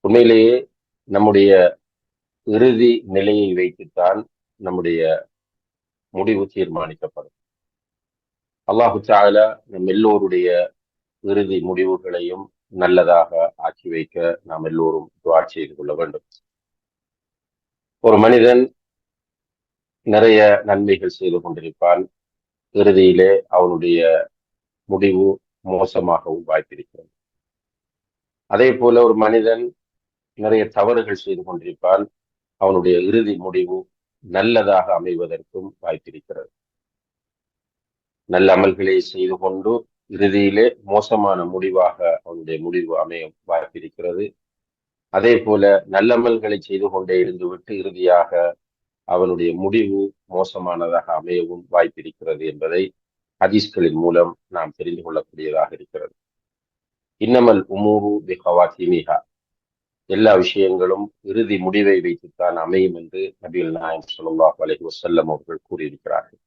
உண்மையிலேயே நம்முடைய இறுதி நிலையை வைத்துத்தான் நம்முடைய முடிவு தீர்மானிக்கப்படும். அல்லாஹு தஆலா நம் எல்லோருடைய இறுதி முடிவுகளையும் நல்லதாக ஆக்கி வைக்க நாம் எல்லோரும் துஆ செய்து கொள்ள வேண்டும். ஒரு மனிதன் நிறைய நன்மைகள் செய்து கொண்டிருப்பான். இறுதியிலே அவனுடைய முடிவு மோசமாகவும் வாய்ப்பிருக்கிறது. அதே போல ஒரு மனிதன் நிறைய தவறுகள் செய்து கொண்டிருப்பான். அவனுடைய இறுதி முடிவு நல்லதாக அமைவதற்கும் வாய்ப்பிருக்கிறது. நல்ல அமல்களை செய்து கொண்டு இறுதியிலே மோசமான முடிவாக அவனுடைய முடிவு அமைய வாய்ப்பிருக்கிறது. அதே போல நல்லமல்களை செய்து கொண்டே இருந்துவிட்டு இறுதியாக அவனுடைய முடிவு மோசமானதாக அமையவும் வாய்ப்பிருக்கிறது என்பதை ஹதீஸ்களின் மூலம் நாம் தெரிந்து கொள்ளக்கூடியதாக இருக்கிறது. இன்னமல் உமூரு பிஹவாத்திமிஹா, எல்லா விஷயங்களும் இறுதி முடிவை வைத்துத்தான் அமையும் என்று நபிகள் நாயகம் ஸல்லல்லாஹு அலைஹி வஸல்லம் அவர்கள் கூறியிருக்கிறார்கள்.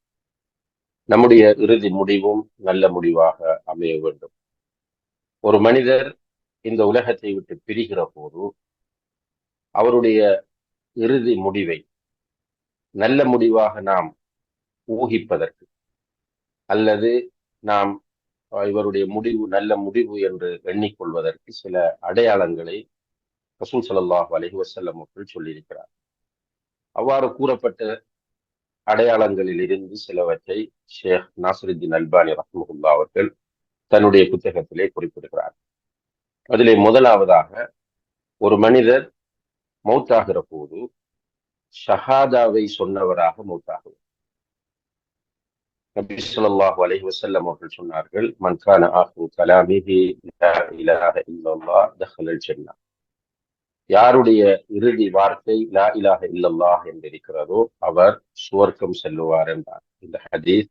நம்முடைய இறுதி முடிவும் நல்ல முடிவாக அமைய வேண்டும். ஒரு மனிதர் இந்த உலகத்தை விட்டு பிரிகிற போது அவருடைய இறுதி முடிவை நல்ல முடிவாக நாம் ஊகிப்பதற்கு அல்லது நாம் இவருடைய முடிவு நல்ல முடிவு என்று எண்ணிக்கொள்வதற்கு சில அடையாளங்களை ரசூல் ஸல்லல்லாஹு அலைஹி வஸல்லம் அவர்கள் சொல்லியிருக்கிறார். அவ்வாறு கூறப்பட்ட அடையாளங்களில் இருந்து சிலவற்றை ஷேக் நாசருத்தீன் அல்பானி ரஹ்மத்துல்லாஹி அவர்கள் தன்னுடைய புத்தகத்திலே குறிப்பிடுகிறார். அதிலே முதலாவதாக ஒரு மனிதர் மௌத்தாகிற போது ஷஹாதாவை சொன்னவராக மௌத்தாகுவார். நபி ஸல்லல்லாஹு அலைஹி வஸல்லம் அவர்கள் சொன்னார்கள், மன் கான ஆஹிரு கலாமிஹி லா இலாஹ இல்லல்லாஹ் தஹலல் ஜன்னah. யாருடைய இறுதி வார்த்தை லா இலாஹ இல்லல்லாஹ் என்றிருக்கிறதோ அவர் சுவர்க்கம் செல்லுவார் என்றார். இந்த ஹதீஸ்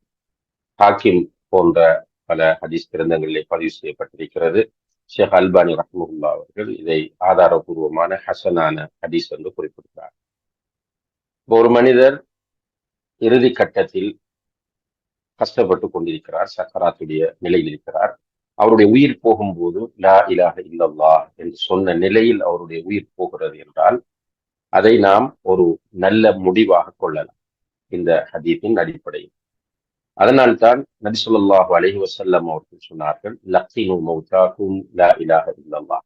ஹாக்கிம் போன்ற பல ஹதீஸ் கிரந்தங்களிலே பதிவு செய்யப்பட்டிருக்கிறது. ஷேக் அல்பானி ரஹ்மத்துல்லாஹி அவர்கள் இதை ஆதாரபூர்வமான ஹசனான ஹதீஸ் என்று குறிப்பிடுகிறார். ஒரு மனிதர் இறுதி கட்டத்தில் கஷ்டப்பட்டு கொண்டிருக்கிறார், சக்கராத்துடைய நிலையில் இருக்கிறார். அவருடைய உயிர் போகும்போது லா இலாஹ இல்லல்லாஹ் என்று சொன்ன நிலையில் அவருடைய உயிர் போகிறது என்றால் அதை நாம் ஒரு நல்ல முடிவாக கொள்ளலாம் இந்த ஹதீஸின் அடிப்படையில். அதனால்தான் நபி ஸல்லல்லாஹு அலைஹி வஸல்லம் அவர்கள் சொன்னார்கள், லக்ஸினு மௌதாக்கும் லா இலாஹ இல்லல்லாஹ்.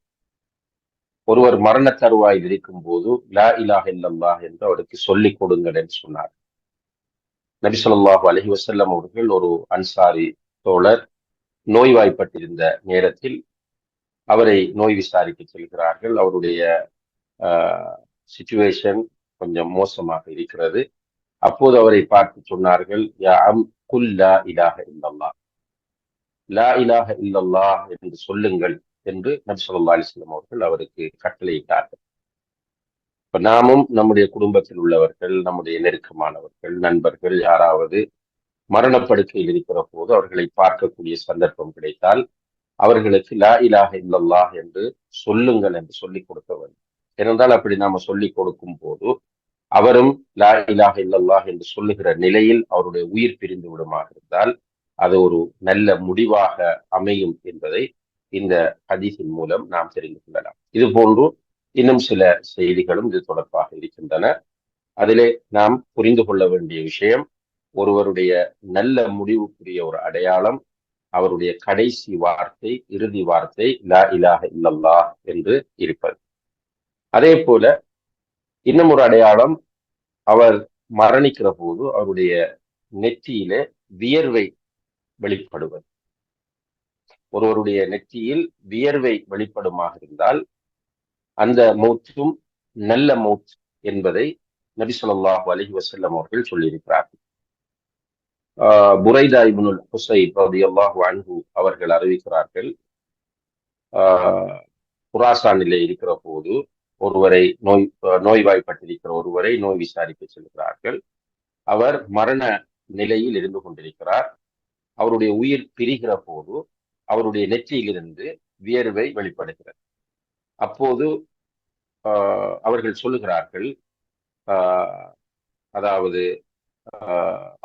ஒருவர் மரண தருவாயில் இருக்கும் போது லா இலாஹ இல்லல்லாஹ் என்று அவருக்கு சொல்லிக் கொடுங்கள் என்று சொன்னார். நபி ஸல்லல்லாஹு அலைஹி வஸல்லம் அவர்கள் ஒரு அன்சாரி தோழர் நோய்வாய்ப்பட்டிருந்த நேரத்தில் அவரை நோய் விசாரிக்க செல்கிறார்கள். அவருடைய சிச்சுவேஷன் கொஞ்சம் மோசமாக இருக்கிறது. அப்போது அவரை பார்த்து சொன்னார்கள், யா அம் குல் லா இலாஹ இல்லல்லாஹ், லா இலாஹ இல்லல்லாஹ் என்று சொல்லுங்கள் என்று நபி ஸல்லல்லாஹு அலைஹி வஸல்லம் அவர்கள் அவருக்கு கட்டளையிட்டார்கள். இப்ப நாமும் நம்முடைய குடும்பத்தில் உள்ளவர்கள், நம்முடைய நெருக்கமானவர்கள், நண்பர்கள் யாராவது மரணப்படுக்கையில் இருக்கிற போது அவர்களை பார்க்கக்கூடிய சந்தர்ப்பம் கிடைத்தால் அவர்களுக்கு லா இலாஹ இல்லல்லாஹ் என்று சொல்லுங்கள் என்று சொல்லிக் கொடுக்க வேண்டும். ஏனென்றால் அப்படி நாம சொல்லிக் கொடுக்கும் போது அவரும் லா இலாஹ இல்லல்லாஹ் என்று சொல்லுகிற நிலையில் அவருடைய உயிர் பிரிந்து விடுமாக இருந்தால் அது ஒரு நல்ல முடிவாக அமையும் என்பதை இந்த ஹதீஸின் மூலம் நாம் தெரிந்து கொள்ளலாம். இது போன்று இன்னும் சில செய்திகளும் இது தொடர்பாக இருக்கின்றன. அதிலே நாம் புரிந்து கொள்ள வேண்டிய விஷயம், ஒருவருடைய நல்ல முடிவுக்குரிய ஒரு அடையாளம் அவருடைய கடைசி வார்த்தை, இறுதி வார்த்தை லா இலாஹ இல்லல்லாஹ் என்று இருப்பது. அதே போல இன்னும் ஒரு அடையாளம், அவர் மரணிக்கிற போது அவருடைய நெற்றியிலே வியர்வை வெளிப்படுவது. ஒருவருடைய நெற்றியில் வியர்வை வெளிப்படுமாக இருந்தால் அந்த மௌத்தும் நல்ல மௌத் என்பதை நபி ஸல்லல்லாஹு அலைஹி வஸல்லம் அவர்கள் சொல்லியிருக்கிறார்கள். புரைதா இப்னுல் ஹுஸைப் ரலியல்லாஹு அன்ஹு அவர்கள் அறிவிக்கிறார்கள், குராசானிலே இருக்கிற போது ஒருவரை நோய்வாய்ப்பட்டிருக்கிற ஒருவரை நோய் விசாரிக்க செல்கிறார்கள். அவர் மரண நிலையில் இருந்து கொண்டிருக்கிறார். அவருடைய உயிர் பிரிகிற போது அவருடைய நெற்றியிலிருந்து வியர்வை வெளிப்படுகிறது. அப்போது அவர்கள் சொல்லுகிறார்கள், அதாவது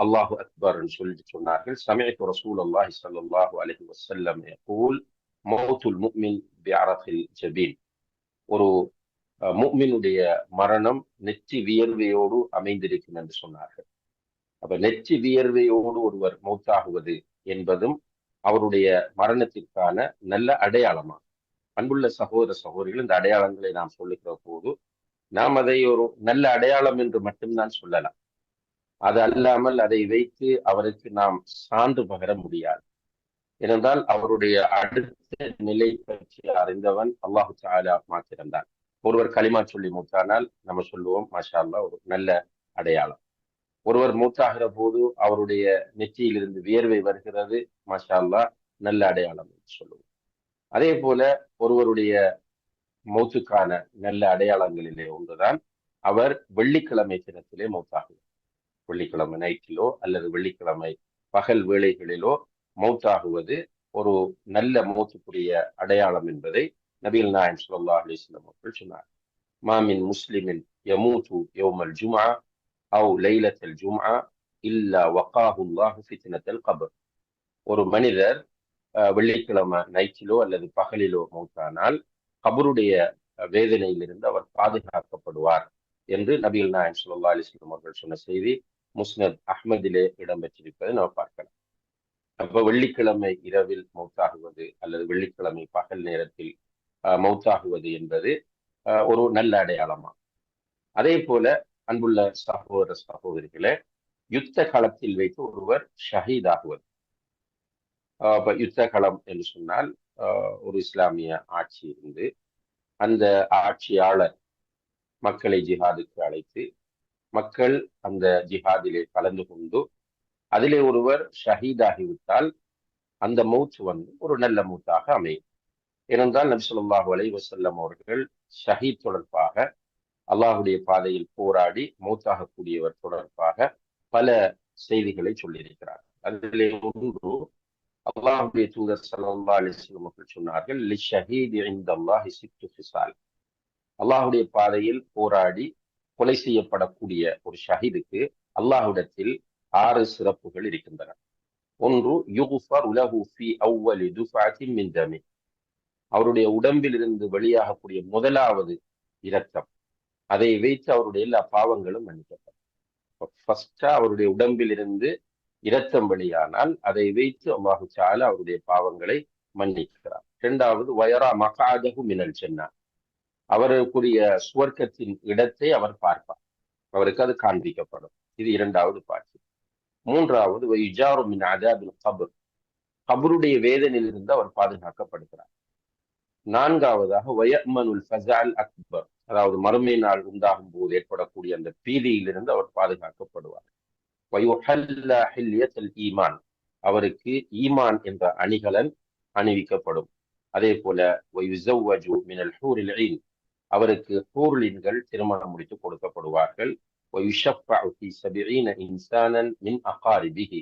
அல்லாஹு அக்பர் சொல்லி சொன்னார்கள், சமீஅத்து ரசூலல்லாஹி ஸல்லல்லாஹு அலைஹி வஸல்லம் யகூல் மௌத்துல் முஃமின் பிஅரஃபில் ஜபீன். ஒரு முஃமினுடைய மரணம் நெற்றி வியர்வையோடு அமைந்திருக்கும் என்று சொன்னார்கள். அப்ப நெற்றி வியர்வையோடு ஒருவர் மௌத்தாகுவது என்பதும் அவருடைய மரணத்திற்கான நல்ல அடையாளமாகும். அன்புள்ள சகோதர சகோதரிகள், இந்த அடையாளங்களை நாம் சொல்லுகிற போது நாம் அதை ஒரு நல்ல அடையாளம் என்று மட்டும்தான் சொல்லலாம். அது அல்லாமல் அதை வைத்து அவருக்கு நாம் சான்று பகர முடியாது. ஏனென்றால் அவருடைய அடுத்த நிலை பற்றி அறிந்தவன் அல்லாஹு தஆலா மாத்திரம்தான். ஒருவர் களிமா சொல்லி மூத்தானால் நம்ம சொல்லுவோம் மாஷா அல்லாஹ், ஒரு நல்ல அடையாளம். ஒருவர் மூத்தாகிற போது அவருடைய நெற்றியிலிருந்து வியர்வை வருகிறது, மாஷா அல்லாஹ், நல்ல அடையாளம் என்று சொல்லுவோம். அதே போல ஒருவருடைய மௌத்துக்கான நல்ல அடையாளங்களிலே ஒன்றுதான் அவர் வெள்ளிக்கிழமை தினத்திலே மௌத்தாகுவார். வெள்ளிக்கிழமை நைட்டிலோ அல்லது வெள்ளிக்கிழமை பகல் வேளைகளிலோ மௌத்தாகுவது ஒரு நல்ல மௌத்துக்குரிய அடையாளம் என்பதை நபிகள் நாயகம் ஸல்லல்லாஹு அலைஹி வஸல்லம் அவர்கள் சொன்னார். மாமின் முஸ்லிமின் யமூது யௌமல் ஜும்ஆ அவ் லைலத்தல் ஜும்ஆ இல்லா வகாஹுல்லாஹு ஃபித்னத்தல் கப்ர். ஒரு மனிதர் வெள்ளிக்கிழமை நைட்டிலோ அல்லது பகலிலோ மௌத்தானால் கபருடைய வேதனையிலிருந்து அவர் பாதுகாக்கப்படுவார் என்று நபிகள் நாயகம் ஸல்லல்லாஹு அலைஹி வஸல்லம் அவர்கள் சொன்ன செய்தி முஸ்னத் அஹ்மதிலே இடம்பெற்றிருப்பதை நாம் பார்க்கலாம். அப்ப வெள்ளிக்கிழமை இரவில் மௌத்தாகுவது அல்லது வெள்ளிக்கிழமை பகல் நேரத்தில் மௌத்தாகுவது என்பது ஒரு நல்ல அடையாளமாகும். அதே போல அன்புள்ள சகோதர சகோதரிகளே, யுத்த களத்தில் வைத்து ஒருவர் ஷஹீத் ஆகுவது. யுத்த களம் என்று சொன்னால் ஒரு இஸ்லாமிய ஆட்சி இருந்து அந்த ஆட்சியாளர் மக்களை ஜிஹாதுக்கு அழைத்து மக்கள் அந்த ஜிஹாதிலே கலந்து கொண்டு அதிலே ஒருவர் ஷஹீதாகிவிட்டால் அந்த மௌத் ஒரு நல்ல மௌத்தாக அமையும். ஏனென்றால் நபி ஸல்லல்லாஹு அலைஹி வஸல்லம் அவர்கள் ஷஹீத் தொடர்பாக, அல்லாஹுடைய பாதையில் போராடி மௌத்தாகக்கூடியவர் தொடர்பாக பல செய்திகளை சொல்லியிருக்கிறார். அதிலே ஒன்று, அல்லாஹுடைய தூதர் ஸல்லல்லாஹு அலைஹி வஸல்லம் அவர்கள் சொன்னார்கள், லிஷஹீதி இன்தல்லாஹி சித்து ஃபிஸால். அல்லாஹுடைய பாதையில் போராடி கொலை செய்யப்படக்கூடிய ஒரு ஷஹீதுக்கு அல்லாஹ்விடத்தில் 6 சிறப்புகள் இருக்கின்றன. ஒன்று, யுக்ஃபர் லஹு ஃபீ அவ்வலி துஃபஅத்தின் மின் தமி. அவருடைய உடம்பில் இருந்து வெளியாகக்கூடிய முதலாவது இரத்தம், அதை வைத்து அவருடைய எல்லா பாவங்களும் மன்னிக்கப்படும். ஃபர்ஸ்டா அவருடைய உடம்பில் இருந்து இரத்தம் வெளியானால் அதை வைத்து அல்லாஹு தஆலா அவருடைய பாவங்களை மன்னிக்கிறார். இரண்டாவது, வயரா மக்அதஹு மினல் ஜன்னah. அவருக்குரிய சுவர்க்கத்தின் இடத்தை அவர் பார்ப்பார், அவருக்கு அது காண்பிக்கப்படும். இது இரண்டாவது பாட்சி. மூன்றாவது, வயுஜாரு மின் அதாபில் கப்ர். கபருடைய வேதனையிலிருந்து அவர் பாதுகாக்கப்படுகிறார். நான்காவதாக, வயமனுல் ஃபஸஅல் அக்பர். அதாவது மறுமை நாள் உண்டாகும் போது ஏற்படக்கூடிய அந்த பீதியிலிருந்து அவர் பாதுகாக்கப்படுவார். வயுஹல்லா ஹில்யத்தல் ஈமான். அவருக்கு ஈமான் என்ற அணிகலன் அணிவிக்கப்படும். அதே போல வயுஸவ்வஜு மினல் ஹூரில் ஈன். அவருக்கு ஹூர்லின்கள் திருமணம் முடித்து கொடுக்கப்படுவார்கள். வயுஷஃபஅு ஃபீ 70 இன்சானன் மின் அகாரிபிஹி.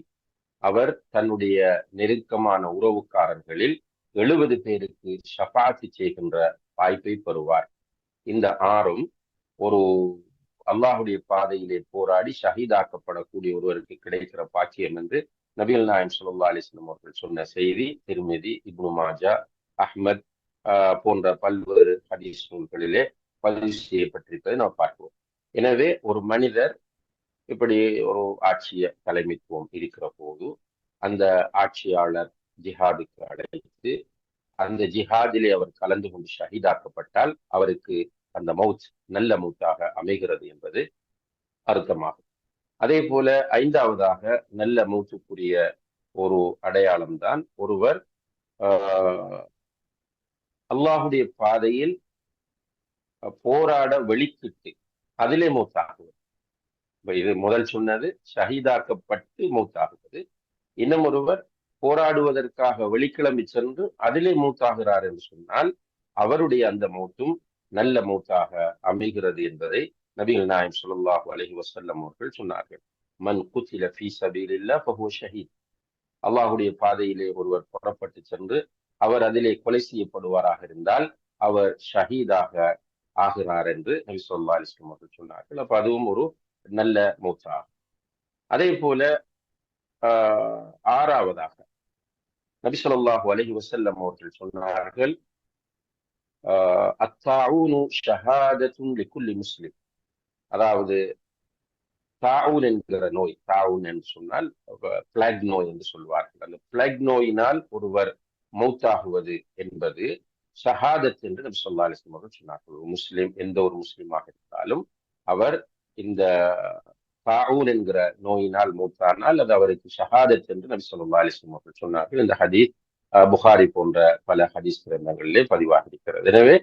அவர் தன்னுடைய நெருக்கமான உறவுக்காரர்களில் 70 பேருக்கு ஷஃபாஅத் செய்கின்ற வாய்ப்பை பெறுவார். இந்த 6ம் ஒரு அல்லாஹுடைய பாதையிலே போராடி ஷஹீதாக்கப்படக்கூடிய ஒருவருக்கு கிடைக்கிற பாக்கியம் என்று நபிகள் நாயகம் ஸல்லல்லாஹு அலைஹி வஸல்லம் அவர்கள் சொன்ன செய்தி திர்மிதி, இப்னு மாஜா, அஹ்மத் போன்ற பல்வேறு ஹதீஸ் நூல்களிலே பதிவு செய்யப்பட்டிருப்பதை நாம் பார்க்கிறோம். எனவே ஒரு மனிதர் இப்படி ஒரு ஆட்சிய தலைமைத்துவம் இருக்கிற போது அந்த ஆட்சியாளர் ஜிஹாதுக்கு அழைத்து அந்த ஜிஹாதிலே அவர் கலந்து கொண்டு ஷஹீதாக்கப்பட்டால் அவருக்கு அந்த மௌத் நல்ல மௌத்தாக அமைகிறது என்பது அர்த்தமாகும். அதே போல 5வதாக நல்ல மௌத்துக்குரிய ஒரு அடையாளம் தான் ஒருவர் அல்லாஹுடைய பாதையில் போராட வெளிக்கிட்டு அதிலே மௌத்தாகுவது. இது முதல் சொன்னது ஷஹீதாக்கப்பட்டு மௌத்தாகுவது. இன்னும் ஒருவர் போராடுவதற்காக வெளிக்கிளம்பி சென்று அதிலே மௌத்தாகிறார் என்று சொன்னால் அவருடைய அந்த மௌத்தும் நல்ல மௌத்தாக அமைகிறது என்பதை நபிகள் நாயகம் ஸல்லல்லாஹு அலைஹி வஸல்லம் அவர்கள் சொன்னார்கள். மன் குத்தில ஃபீ ஸபீலில்லாஹ் ஃபஹுவ ஷஹீத். அல்லாஹுடைய பாதையிலே ஒருவர் புறப்பட்டு சென்று அவர் அதிலே கொலை செய்யப்படுவாராக இருந்தால் அவர் ஷஹீதாக ஆகிறார் என்று நபி ஸல்லல்லாஹு அலைஹி வஸல்லம் அவர்கள் சொன்னார்கள். அப்ப அதுவும் ஒரு நல்ல மௌத்தாகும். அதே போல 6வதாக நபி ஸல்லல்லாஹு அலைஹி வஸல்லம் அவர்கள் சொன்னார்கள், அத்தாஊனு ஷஹாதத்துன் லிக்குல்லி முஸ்லிம். அதாவது தாவுன் என்கிற நோய், தாவுன் என்று சொன்னால் பிளக் நோய் என்று சொல்வார்கள். அந்த பிளக் நோயினால் ஒருவர் மௌத்தாகுவது என்பது ஷஹாதத் என்று நபி ஸல்லல்லாஹு அலைஹி வஸல்லம் அவர்கள் சொன்னார்கள். ஒரு முஸ்லிம், எந்த ஒரு முஸ்லிமாக இருந்தாலும் அவர் இந்த தாவூன் என்கிற நோயினால் மூத்தானால் அது அவருக்கு ஷஹாதத் என்று நபி ஸல்லல்லாஹு அலைஹி வஸல்லம் அவர்கள் சொன்னார்கள். இந்த ஹதீஸ் புகாரி போன்ற பல ஹதீஸ் கிரந்தங்களிலே பதிவாக இருக்கிறது. எனவே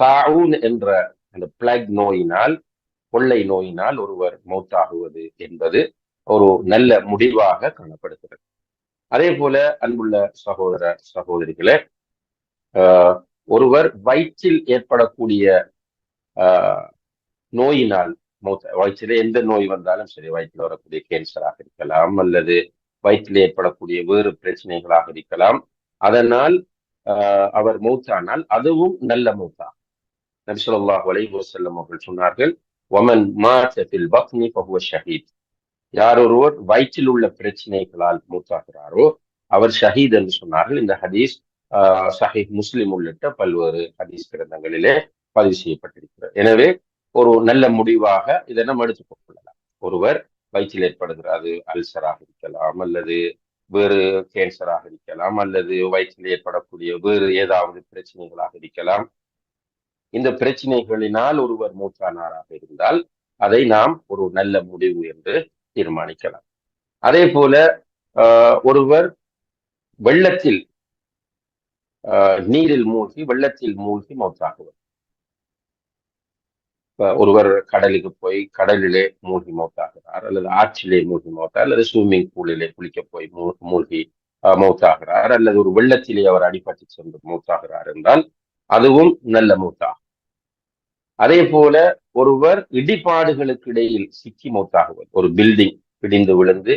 தாவூன் என்ற அந்த பிளக் நோயினால், கொள்ளை நோயினால் ஒருவர் மௌத்தாகுவது என்பது ஒரு நல்ல முடிவாக காணப்படுகிறது. அதே போல அன்புள்ள சகோதர சகோதரிகளே, ஒருவர் வயிற்றில் ஏற்படக்கூடிய நோயினால் வயிற்றிலே எந்த நோய் வந்தாலும் சரி, வயிற்றில் வரக்கூடிய கேன்சராக இருக்கலாம் அல்லது வயிற்றில் ஏற்படக்கூடிய வேறு பிரச்சனைகளாக இருக்கலாம், அதனால் அவர் மௌத்தானால் அதுவும் நல்ல மௌத்தா. நபி ஸல்லல்லாஹு அலைஹி வஸல்லம் அவர்கள் சொன்னார்கள், வமன் மாத ஃபில் பத்னி ஃபஹுவ ஷஹீத். யார் ஒருவர் வயிற்றில் உள்ள பிரச்சனைகளால் மூத்தாகிறாரோ அவர் ஷஹீத் என்று சொன்னார்கள். இந்த ஹதீஸ் சஹீஹ் முஸ்லிம் உள்ளிட்ட பல்வேறு ஹதீஸ் கிரந்தங்களிலே பதிவு செய்யப்பட்டிருக்கிறது. எனவே ஒரு நல்ல முடிவாக இதை நம்ம எடுத்துக்கொள்ளலாம். ஒருவர் வயிற்றில் ஏற்படுகிற, அது அல்சராக இருக்கலாம் அல்லது வேறு கேன்சராக இருக்கலாம் அல்லது வயிற்றில் ஏற்படக்கூடிய வேறு ஏதாவது பிரச்சனைகளாக இருக்கலாம். இந்த பிரச்சனைகளினால் ஒருவர் மூத்தானாராக இருந்தால் அதை நாம் ஒரு நல்ல முடிவு என்று தீர்மானிக்கலாம். அதே போல ஒருவர் வெள்ளத்தில் நீரில் மூழ்கி வெள்ளத்தில் மூழ்கி மௌத்தாகுவர். ஒருவர் கடலுக்கு போய் கடலிலே மூழ்கி மௌத்தாகிறார் அல்லது ஆற்றிலே மூழ்கி மௌத்தார் அல்லது ஸ்விம்மிங் பூலிலே குளிக்க போய் மூழ்கி மௌத்தாகிறார் அல்லது ஒரு வெள்ளத்திலே அவர் அடிபட்டு சென்று மௌத்தாகிறார் என்றால் அதுவும் நல்ல மௌத்தாகும். அதே போல ஒருவர் இடிபாடுகளுக்கு இடையில் சிக்கி மௌத்தாகுவது, ஒரு பில்டிங் இடிந்து விழுந்து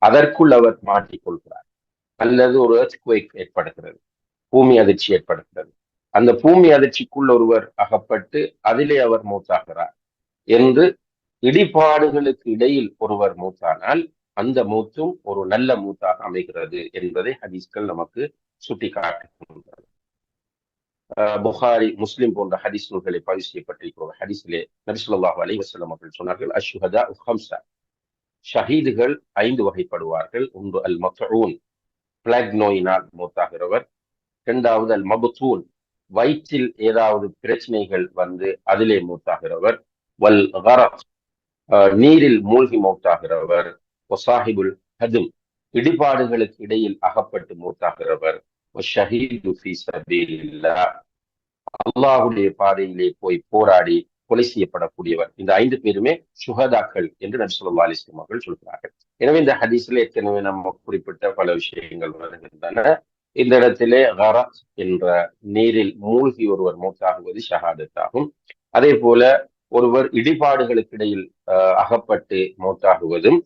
அதற்குள் அவர் மாட்டிக்கொள்கிறார் அல்லது ஒரு எர்த்குவேக் ஏற்படுகிறது, பூமி அதிர்ச்சி ஏற்படுகிறது, அந்த பூமி அதிர்ச்சிக்குள் ஒருவர் அகப்பட்டு அதிலே அவர் மூத்தாகிறார் என்று இடிபாடுகளுக்கு இடையில் ஒருவர் மூத்தானால் அந்த மூத்தும் ஒரு நல்ல மூத்தாக அமைகிறது என்பதை ஹதீஸ்கள் நமக்கு சுட்டிக்காட்டுகின்றன. புகாரி, முஸ்லிம் போன்ற ஹதீஸ் நூல்களை பதிவு செய்யப்பட்டிருக்கிற ஹதீஸிலே நபி ஸல்லல்லாஹு அலைஹி வஸல்லம் அவர்கள் சொன்னார்கள், அஷ்ஹுஹதா ஹம்ஸா, ஷஹீதுகள் 5 வகைப்படுவார்கள். ஒன்று அல் மத்ஊன், பிளக் நோயினால் மூத்தாகிறவர். இரண்டாவது அல் மபுத்தூன், வயிற்றில் ஏதாவது பிரச்சனைகள் வந்து அதிலே மூத்தாகிறவர். வல் கரக், நீரில் மூழ்கி மூத்தாகிறவர். வசாஹிபுல் ஹதும், இடிபாடுகளுக்கு இடையில் அகப்பட்டு மூத்தாகிறவர். வஷஹீது ஃபீ சபீலில்லாஹ், அல்லாஹ்வுடைய பாதையிலே போய் போராடி கொலை செய்யப்படக்கூடியவர். இந்த 5 பேருமே சுஹதாக்கள் என்று நபி ஸல்லல்லாஹு அலைஹி வஸல்லம் அவர்கள் சொல்கிறார்கள். எனவே இந்த ஹதீஸ்ல ஏற்கனவே நம்ம குறிப்பிட்ட பல விஷயங்கள் வருகின்றன. இந்த இடத்திலே கரக் என்ற நீரில் மூழ்கி ஒருவர் மௌத்தாகுவது ஷஹாதத் ஆகும். அதே போல ஒருவர் இடிபாடுகளுக்கு இடையில் அகப்பட்டு மௌத்தாகுவதும்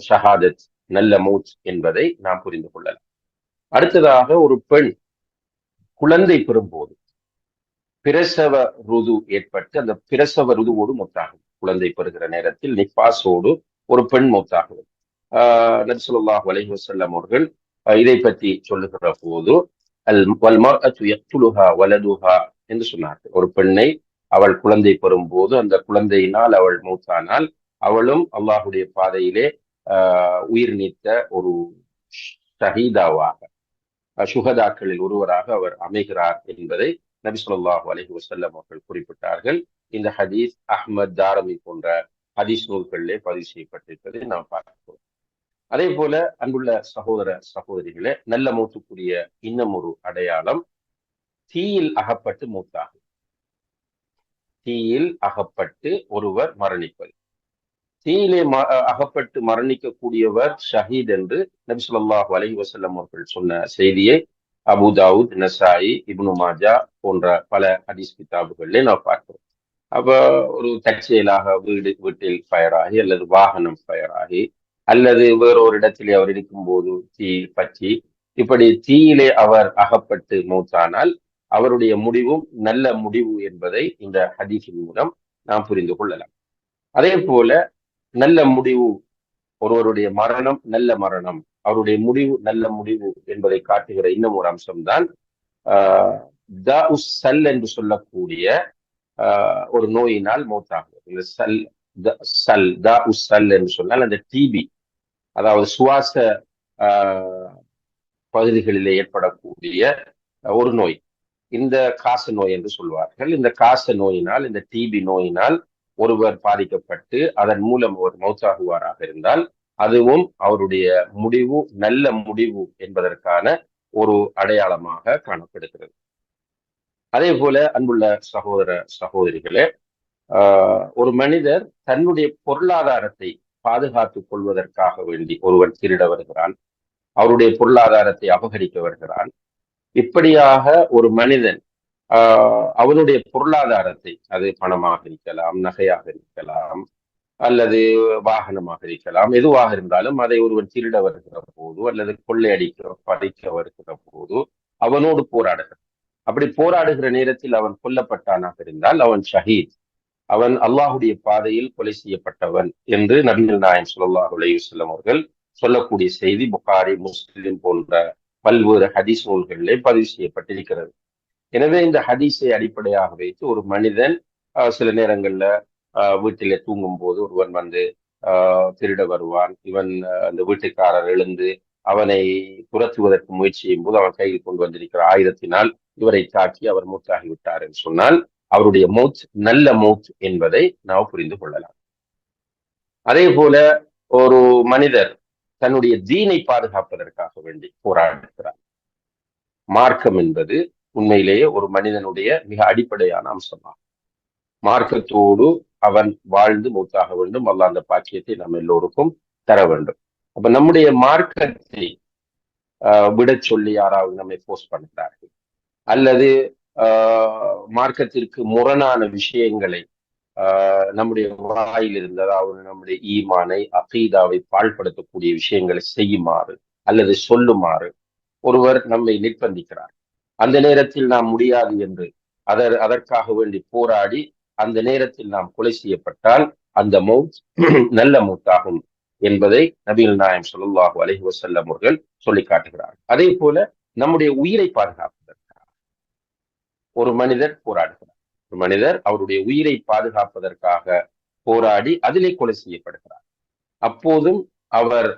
ஷஹாதத், நல்ல மௌத் என்பதை நாம் புரிந்து கொள்ளலாம். அடுத்ததாக, ஒரு பெண் குழந்தை பெறும்போது பிரசவ ருது ஏற்பட்டு அந்த பிரசவ ருதுவோடு மௌத்தாகும். குழந்தை பெறுகிற நேரத்தில் நிஃபாஸோடு ஒரு பெண் மௌத்தாகுவது. நபி ஸல்லல்லாஹு அலைஹி வஸல்லம் அவர்கள் இதை பற்றி சொல்லுகிற போது வல் மர்அத்து யக்துலுஹா வலதுஹா என்று சொன்னார்கள். ஒரு பெண்ணை அவள் குழந்தை பெறும்போது அந்த குழந்தையினால் அவள் மௌத்தானால் அவளும் அல்லாஹுடைய பாதையிலே உயிர் நீத்த ஒரு ஷஹீதாவாக, சுஹதாக்களில் ஒருவராக அவர் அமைகிறார் என்பதை நபி ஸல்லல்லாஹு அலைஹி வஸல்லம் அவர்கள் குறிப்பிட்டார்கள். இந்த ஹதீஸ் அஹ்மத், தாரமி போன்ற ஹதீஸ் நூல்களிலே பதிவு செய்யப்பட்டிருப்பதை நாம் பார்க்கிறோம். அதே போல அன்புள்ள சகோதர சகோதரிகளே, நல்ல மௌத்துக்குரிய இன்னும் ஒரு அடையாளம் தீயில் அகப்பட்டு மூத்தாகும். தீயில் அகப்பட்டு ஒருவர் மரணிப்பது. தீயிலே அகப்பட்டு மரணிக்கக்கூடியவர் ஷஹீத் என்று நபி ஸல்லல்லாஹு அலைஹி வஸல்லம் அவர்கள் சொன்ன செய்தியை அபு தாவூத், நசாயி, இப்னு மாஜா போன்ற பல ஹதீஸ் கிதாபுகளிலே நாம் பார்க்கிறோம். அப்ப ஒரு தற்செயலாக வீட்டில் ஃபயர் ஆகி அல்லது வாகனம் ஃபயர் ஆகி அல்லது வேறொரு இடத்திலே அவர் இருக்கும்போது தீ பற்றி இப்படி தீயிலே அவர் அகப்பட்டு மௌத்தானால் அவருடைய முடிவும் நல்ல முடிவு என்பதை இந்த ஹதீஸின் மூலம் நாம் புரிந்து கொள்ளலாம். அதே போல நல்ல முடிவு, ஒருவருடைய மரணம் நல்ல மரணம், அவருடைய முடிவு நல்ல முடிவு என்பதை காட்டுகிற இன்னும் ஒரு அம்சம்தான் த உஸ்ஸல் என்று சொல்லக்கூடிய ஒரு நோயினால் மௌத்தாகுவது. இந்த சல் த உஸ்ஸல் என்று சொன்னால் அந்த டிபி, அதாவது சுவாச பகுதிகளிலே ஏற்படக்கூடிய ஒரு நோய், இந்த காச நோய் என்று சொல்வார்கள். இந்த காச நோயினால், இந்த டிபி நோயினால் ஒருவர் பாதிக்கப்பட்டு அதன் மூலம் அவர் மௌத்தாகுவாராக இருந்தால் அதுவும் அவருடைய முடிவு நல்ல முடிவு என்பதற்கான ஒரு அடையாளமாக காணப்படுகிறது. அதே போல அன்புள்ள சகோதர சகோதரிகளே, ஒரு மனிதர் தன்னுடைய பொருளாதாரத்தை பாதுகாத்துக் கொள்வதற்காக வேண்டி ஒருவன் திருட வருகிறான், அவருடைய பொருளாதாரத்தை அபகரிக்க வருகிறான். இப்படியாக ஒரு மனிதன் அவனுடைய பொருளாதாரத்தை, அது பணமாக இருக்கலாம், நகையாக இருக்கலாம், அல்லது வாகனமாக இருக்கலாம், எதுவாக இருந்தாலும் அதை ஒருவன் திருட வருகிற போது அல்லது கொள்ளையடிக்க பறிக்க வருகிற போது அவனோடு போராடுகிறான். அப்படி போராடுகிற நேரத்தில் அவன் கொல்லப்பட்டானாக இருந்தால் அவன் ஷஹீத், அவன் அல்லாஹுடைய பாதையில் கொலை செய்யப்பட்டவன் என்று நபிகள் நாயகம் ஸல்லல்லாஹு அலைஹி வஸல்லம் அவர்கள் சொல்லக்கூடிய செய்தி புகாரி, முஸ்லிம் போன்ற பல்வேறு ஹதீஸ் நூல்களிலே பதிவு செய்யப்பட்டிருக்கிறது. எனவே இந்த ஹதீஸை அடிப்படையாக வைத்து ஒரு மனிதன் சில நேரங்கள்ல வீட்டிலே தூங்கும் போது ஒருவன் வந்து திருட வருவான். இவன் அந்த வீட்டுக்காரர் எழுந்து அவனை துரத்துவதற்கு முயற்சி செய்யும் போது அவன் கையில் கொண்டு வந்திருக்கிற ஆயுதத்தினால் இவரை தாக்கி அவர் மூத்தாகிவிட்டார் என்று சொன்னால் அவருடைய மௌத் நல்ல மௌத் என்பதை நாம் புரிந்து கொள்ளலாம். அதே போல ஒரு மனிதர் தன்னுடைய தீனை பாதுகாப்பதற்காக வேண்டி போராடுகிறார். மார்க்கம் என்பது உண்மையிலேயே ஒரு மனிதனுடைய மிக அடிப்படையான அம்சமாகும். மார்க்கத்தோடு அவன் வாழ்ந்து மூத்தாக வேண்டும். அல்லாஹ் அந்த பாக்கியத்தை நம்ம எல்லோருக்கும் தர வேண்டும். அப்ப நம்முடைய மார்க்கத்தை விட சொல்லி யாராவது நம்மை போஸ்ட் பண்ணுகிறார்கள், அல்லது மார்க்கத்திற்கு முரணான விஷயங்களை நம்முடைய வாயில் இருந்து, அதாவது நம்முடைய ஈமானை அகீதாவை பாழ்படுத்தக்கூடிய விஷயங்களை செய்யுமாறு அல்லது சொல்லுமாறு ஒருவர் நம்மை நிர்பந்திக்கிறார். அந்த நேரத்தில் நாம் முடியாது என்று அதற்காக வேண்டி போராடி அந்த நேரத்தில் நாம் கொலை செய்யப்பட்டால் அந்த மௌத் நல்ல மௌத்தாகும் என்பதை நபிகள் நாயகம் ஸல்லல்லாஹு அலைஹி வஸல்லம் அவர்கள் சொல்லி காட்டுகிறார்கள். அதே போல நம்முடைய உயிரை பாதுகாப்பதற்காக ஒரு மனிதர் போராடுகிறார். ஒரு மனிதர் அவருடைய உயிரை பாதுகாப்பதற்காக போராடி அதிலே கொலை செய்யப்படுகிறார். அப்போதும் அவர்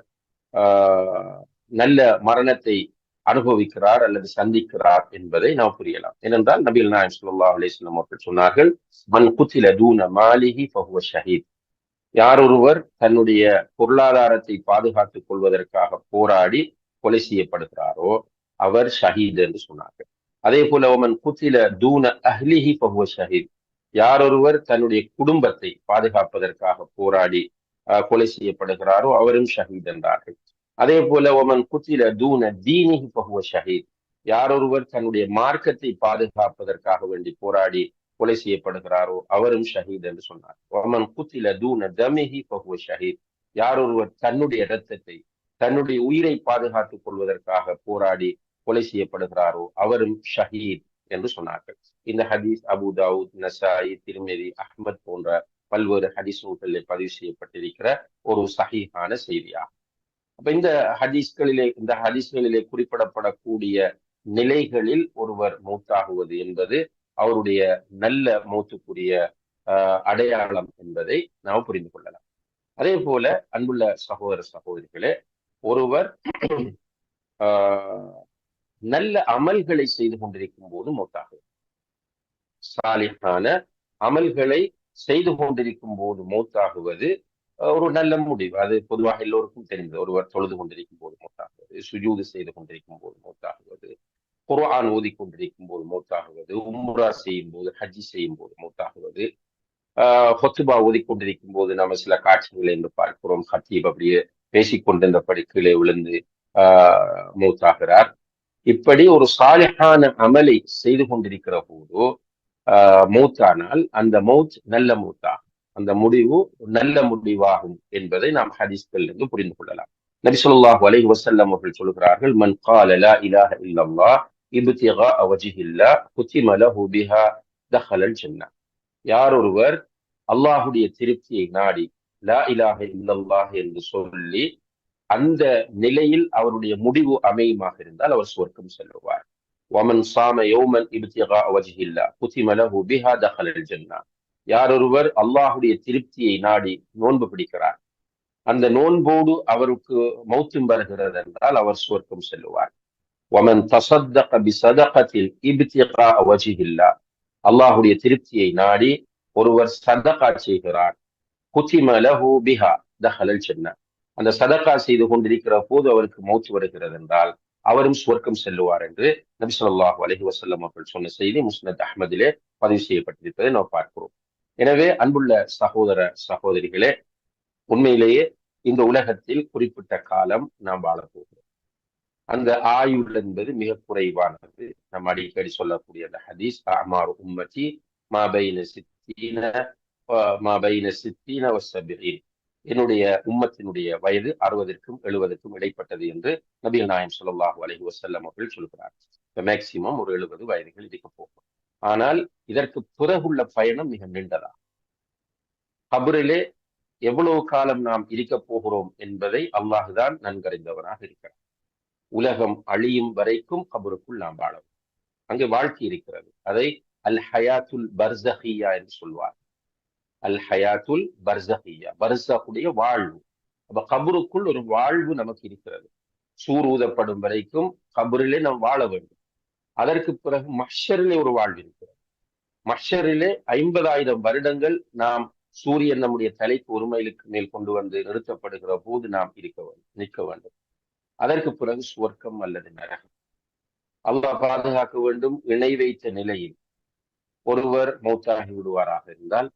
நல்ல மரணத்தை அனுபவிக்கிறார் அல்லது சந்திக்கிறார் என்பதை நாம் புரியலாம். ஏனென்றால் நபிகள் நாயகம் ஸல்லல்லாஹு அலைஹி வஸல்லம் அவர்கள் சொன்னார்கள், மன் குத்தில தூன மாலிஹி ஃபஹுவ ஷஹீத். யார் ஒருவர் தன்னுடைய பொருளாதாரத்தை பாதுகாத்துக் கொள்வதற்காக போராடி கொலை செய்யப்படுகிறாரோ அவர் ஷஹீத் என்று சொன்னார்கள். அதே போல ஒமன் குத்தில தூன அஹ்லிஹி ஃபஹுவ ஷஹீத். யார் ஒருவர் தன்னுடைய குடும்பத்தை பாதுகாப்பதற்காக போராடி கொலை செய்யப்படுகிறாரோ அவரும் ஷஹீத் என்றார்கள். அதே போல ஒமன் குத்தில தூன தீனிஹி ஃபஹுவ ஷஹீத். யார் ஒருவர் தன்னுடைய மார்க்கத்தை பாதுகாப்பதற்காக வேண்டி போராடி கொலை செய்யப்படுகிறாரோ அவரும் ஷஹீத் என்று சொன்னார். ஒமன் குத்தில தூன தமிஹி ஃபஹுவ ஷஹீத். யார் ஒருவர் தன்னுடைய இரத்தத்தை, தன்னுடைய உயிரை பாதுகாத்துக் கொள்வதற்காக போராடி கொலை செய்யப்படுகிறாரோ அவரும் ஷஹீத் என்று சொன்னார்கள். இந்த ஹதீஸ் அபு தாவூத், நசாயி, திர்மிதி, அஹ்மத் போன்ற பல்வேறு ஹதீஸ் நூல்களில் பதிவு செய்யப்பட்டிருக்கிற ஒரு சஹீஹான செய்தியாகும். அப்ப இந்த ஹதீஸ்களிலே குறிப்பிடப்படக்கூடிய நிலைகளில் ஒருவர் மௌத்தாகுவது என்பது அவருடைய நல்ல மௌத்துக்குரிய அடையாளம் என்பதை நாம் புரிந்து கொள்ளலாம். அதே போல அன்புள்ள சகோதர சகோதரிகளே, ஒருவர் நல்ல அமல்களை செய்து கொண்டிருக்கும் போது மௌத்தாகுவது, சாலிஹான அமல்களை செய்து கொண்டிருக்கும் போது மௌத்தாகுவது ஒரு நல்ல முடிவு. அது பொதுவாக எல்லோருக்கும் தெரிந்தது. ஒருவர் தொழுது கொண்டிருக்கும் போது மௌத்தாகுவது, சுஜூது செய்து கொண்டிருக்கும் போது மௌத்தாகுவது, குர்ஆன் ஓதி கொண்டிருக்கும் போது மௌத்தாகுவது, உம்ரா செய்யும் போது, ஹஜ்ஜி செய்யும் போது மௌத்தாகுவது, ஹொத்துபா ஓதிக்கொண்டிருக்கும் போது நம்ம சில காட்சிகளை என்று பார்க்கிறோம். ஹத்தீப் அப்படியே பேசிக்கொண்டிருந்தபடி கீழே விழுந்து மௌத்தாகிறார். இப்படி ஒரு சாலிஹான அமலை செய்து கொண்டிருக்கிற போது மௌத்தானால் அந்த மௌத் நல்ல மௌத்தாகும், அந்த முடிவு நல்ல முடிவாகும் என்பதை நாம் ஹதீஸ்கள் இருந்து புரிந்து கொள்ளலாம். நபி ஸல்லல்லாஹு அலைஹி வஸல்லம் அவர்கள் சொல்கிறார்கள், மன் கால லா இலாஹ இல்லல்லாஹ் இப்திகாஅ வஜ்ஹில்லாஹ் குதிம லஹு பிஹா தஹலல் ஜன்னah. யார் ஒருவர் அல்லாஹுடைய திருப்தியை நாடி லா இலாஹ இல்லல்லாஹ் என்று சொல்லி அந்த நிலையில் அவருடைய முடிவு அமையுமாக இருந்தால் அவர் சுவர்க்கம் செல்லுவார். வமன் சாம யௌமன் இப்திகா வஜ்ஹில்லா குதிம லஹு பிஹா தஹலல் ஜன்னா. யார் ஒருவர் அல்லாஹுடைய திருப்தியை நாடி நோன்பு பிடிக்கிறார், அந்த நோன்போடு அவருக்கு மௌத்தும் வருகிறது என்றால் அவர் சுவர்க்கம் செல்லுவார். வமன் தஸத்தக பிஸதகத்தில் இப்திகா வஜ்ஹில்லா, அல்லாஹுடைய திருப்தியை நாடி ஒருவர் சதகா செய்கிறார், குதிம லஹு பிஹா தஹலல் ஜன்னா, அந்த சதகா செய்து கொண்டிருக்கிற போது அவருக்கு மௌத் வருகிறது என்றால் அவரும் சுவர்க்கம் செல்லுவார் என்று நபி ஸல்லல்லாஹு அலைஹி வஸல்லம் அவர்கள் சொன்ன செய்தி முஸ்னத் அஹ்மதிலே பதிவு செய்யப்பட்டிருப்பதை நாம் பார்க்கிறோம். எனவே அன்புள்ள சகோதர சகோதரிகளே, உண்மையிலேயே இந்த உலகத்தில் குறிப்பிட்ட காலம் நாம் வாழப்போகிறோம். அந்த ஆயுள் என்பது மிக குறைவானது. நம்ம அடிக்கடி சொல்லக்கூடிய அந்த ஹதீஸ், அமாரு உம்மதி மாபைன சித்தீன மாபைன சித்தீன வஸ்ஸபீன், என்னுடைய உம்மத்தினுடைய வயது 60க்கும் 70க்கும் இடைப்பட்டது என்று நபிகள் நாயகம் ஸல்லல்லாஹு அலைஹி வஸல்லம் அவர்கள் சொல்கிறார். மேக்சிமம் ஒரு 70 வயதுகள் இருக்க போகும். ஆனால் இதற்கு பிறகுள்ள பயணம் மிக நீண்டதா. கபரிலே எவ்வளவு காலம் நாம் இருக்க போகிறோம் என்பதை அல்லாஹுதான் நன்கறிந்தவனாக இருக்கிறார். உலகம் அழியும் வரைக்கும் கபருக்குள் நாம் வாழவும், அங்கே வாழ்க்கை இருக்கிறது. அதை அல் ஹயாத்துல் பர்ஸஹியா என்று சொல்வார். அல் ஹயாத்துல் பர்ஸஹியா, பர்ஸஹுடைய வாழ்வு. அப்ப கபருக்குள் ஒரு வாழ்வு நமக்கு இருக்கிறது. சூர் ஊதப்படும் வரைக்கும் கபரிலே நாம் வாழ வேண்டும். அதற்கு பிறகு மஹ்ஷரிலே ஒரு வாழ்வு இருக்கிறது. மஹ்ஷரிலே 50,000 வருடங்கள் நாம் சூரியன் நம்முடைய தலைக்கு ஒரு மைலுக்கு மேல் கொண்டு வந்து நிறுத்தப்படுகிற போது நாம் நிற்க வேண்டும். அதற்கு பிறகு சுவர்க்கம் அல்லது நரகம். அல்லாஹ் பாதுகாக்க வேண்டும். இணை வைத்த நிலையில் ஒருவர் மௌத்தாகி விடுவாராக இருந்தால்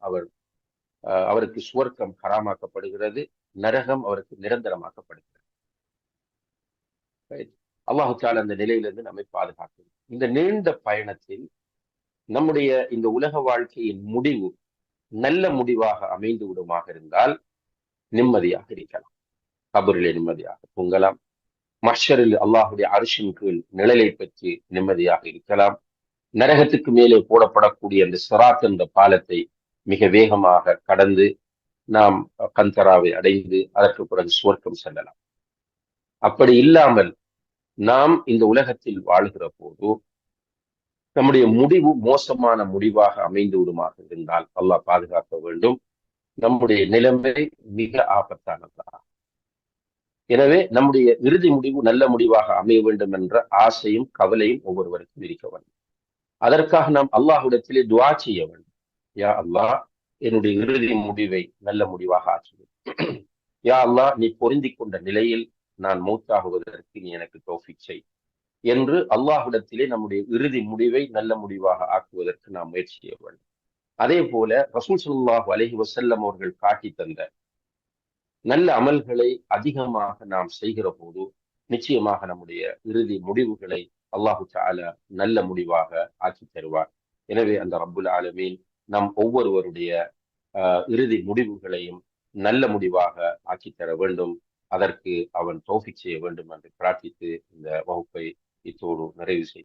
அவருக்கு சுவர்க்கம் ஹராமாக்கப்படுகிறது, நரகம் அவருக்கு நிரந்தரமாக்கப்படுகிறது. அல்லாஹு தஆலா அந்த நிலையிலிருந்து நம்மை பாதுகாக்கும். இந்த நீண்ட பயணத்தில் நம்முடைய இந்த உலக வாழ்க்கையின் முடிவு நல்ல முடிவாக அமைந்து விடுமாக இருந்தால் நிம்மதியாக இருக்கலாம். கபரிலே நிம்மதியாக தூங்கலாம். மஹ்ஷரில் அல்லாஹுடைய அர்ஷின் கீழ் நிழலை பெற்று நிம்மதியாக இருக்கலாம். நரகத்துக்கு மேலே போடப்படக்கூடிய அந்த சிராத் என்ற பாலத்தை மிக வேகமாக கடந்து நாம் கந்தராவை அடைந்து அதற்கு பிறகு சுவர்க்கம் செல்லலாம். அப்படி இல்லாமல் நாம் இந்த உலகத்தில் வாழ்கிற போது நம்முடைய முடிவு மோசமான முடிவாக அமைந்து விடுமாக இருந்தால் அல்லாஹ் பாதுகாக்க வேண்டும். நம்முடைய நிலைமை மிக ஆபத்தானதா. எனவே நம்முடைய இறுதி முடிவு நல்ல முடிவாக அமைய வேண்டும் என்ற ஆசையும் கவலையும் ஒவ்வொருவருக்கும் இருக்க வேண்டும். அதற்காக நாம் அல்லாஹ்விடத்திலே துஆ செய்ய வேண்டும். யா அல்லாஹ், என்னுடைய இறுதி முடிவை நல்ல முடிவாக ஆற்று. யா அல்லாஹ், நீ பொருந்தி கொண்ட நிலையில் நான் மௌத்தாகுவதற்கு நீ எனக்கு தௌஃபீக் செய் என்று அல்லாஹ்விடத்திலே நம்முடைய இறுதி முடிவை நல்ல முடிவாக ஆக்குவதற்கு நாம் முயற்சி செய்ய வேண்டும். அதே போல ரசூல் ஸல்லல்லாஹு அலைஹி வஸல்லம் அவர்கள் காட்டி தந்த நல்ல அமல்களை அதிகமாக நாம் செய்கிற போது நிச்சயமாக நம்முடைய இறுதி முடிவுகளை அல்லாஹு தஆலா நல்ல முடிவாக ஆக்கி தருவார். எனவே அந்த ரப்புல் ஆலமீன் நம் ஒவ்வொருவருடைய இறுதி முடிவுகளையும் நல்ல முடிவாக ஆக்கி தர வேண்டும். அதற்கு அவன் தௌஃபீக் செய்ய வேண்டும் என்று பிரார்த்தித்து இந்த வகுப்பை இத்தோடு நிறைவு செய்ய